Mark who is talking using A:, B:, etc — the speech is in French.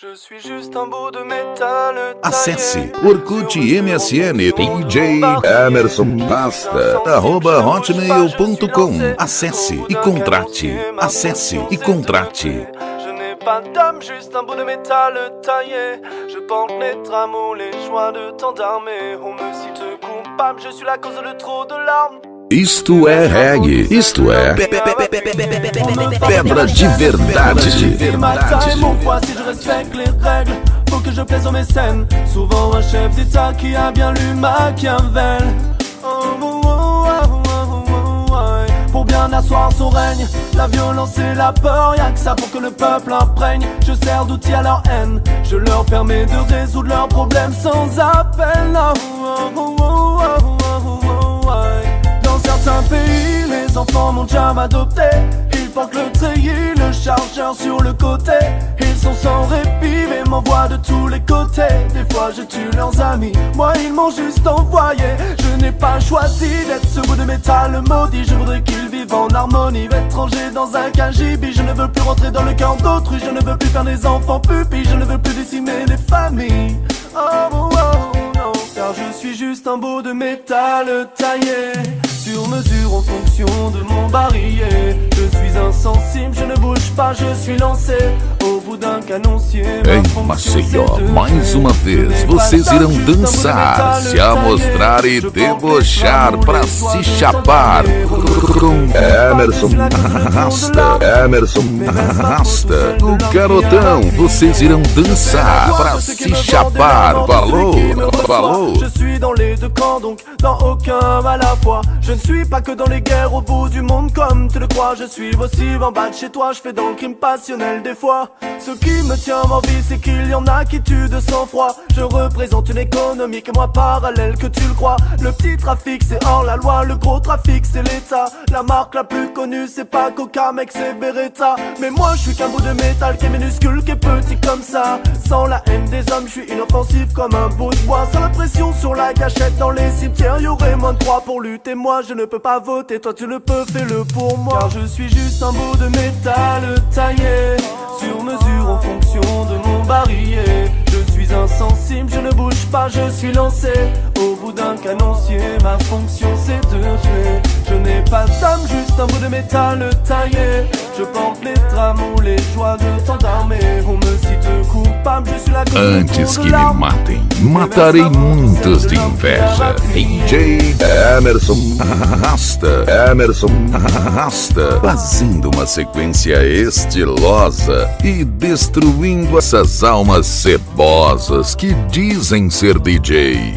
A: Je suis juste un bout de métal.
B: Acesse Orkut MSN DJ Emerson Pasta @hotmail.com. Acesse e contrate. Acesse e contrate.
A: Je n'ai pas d'âme, juste un bout de métal taillé. Je porte les tramous, les joies de tant d'armées. On me cite coupable, je suis la cause de trop de larmes.
B: Isto é reggae, isto é pedra de verdade.
A: Mon poids, si je respecte les règles, faut que je plaise aux mécènes. Souvent un chef d'état qui a bien lu Machiavel. Pour bien asseoir son règne, la violence et la peur, y'a que ça pour que le peuple imprègne. Je sers d'outil à leur haine, je leur permets de résoudre leurs problèmes sans appel. Dans certains pays, les enfants m'ont déjà adopté. Ils portent le treillis, le chargeur sur le côté. Ils sont sans répit mais m'envoient de tous les côtés. Des fois je tue leurs amis, moi ils m'ont juste envoyé. Je n'ai pas choisi d'être ce bout de métal maudit. Je voudrais qu'ils vivent en harmonie, étrangers dans un KGB. Je ne veux plus rentrer dans le camp d'autrui. Je ne veux plus faire des enfants pupilles. Je ne veux plus décimer les familles. Oh non, car je suis juste un bout de métal taillé sur mesure en fonction de mon barillet. Je suis insensible, je ne bouge pas, je suis lancé au bout d'un canoncier.
B: Em Maceió, mais uma vez, vocês irão dançar, se amostrar e debochar pra se chapar com Emerson Arrasta, Emerson Arrasta. O garotão, vocês irão dançar pra se chapar. Falou, falou.
A: Je suis dans les deux camps, donc dans aucun à la fois. Je ne suis pas que dans les guerres au bout du monde comme tu le crois. Je suis aussi en bas de chez toi, je fais dans le crime passionnel des fois. Ce qui me tient en vie, c'est qu'il y en a qui tuent de sang-froid. Je représente une économie que moi parallèle que tu le crois. Le petit trafic c'est hors la loi, le gros trafic c'est l'État. La marque la plus connue c'est pas Coca mec c'est Beretta. Mais moi je suis qu'un bout de métal qui est minuscule, qui est petit comme ça. Sans la haine des hommes, je suis inoffensif comme un bout de bois. Sans la pression sur la gâchette dans les cimetières, y'aurait moins de 3 pour lutter. Moi je ne peux pas voter, toi tu le peux, fais-le pour moi. Car je suis juste un bout de métal taillé sur mesure en fonction de mon barillet. Je suis insensible, je ne bouge pas, je suis lancé au bout d'un canoncier. Ma fonction c'est de tuer. Je n'ai pas d'âme, juste un bout de métal taillé. Je porte les tramous, les joies de tant d'armées. On me cite coupable, je suis la cause
B: Antes que me matem, matarei muitos de inveja. DJ Emerson Arrasta, Emerson Arrasta, fazendo uma sequência estilosa e destruindo essas almas cebosas que dizem ser DJ.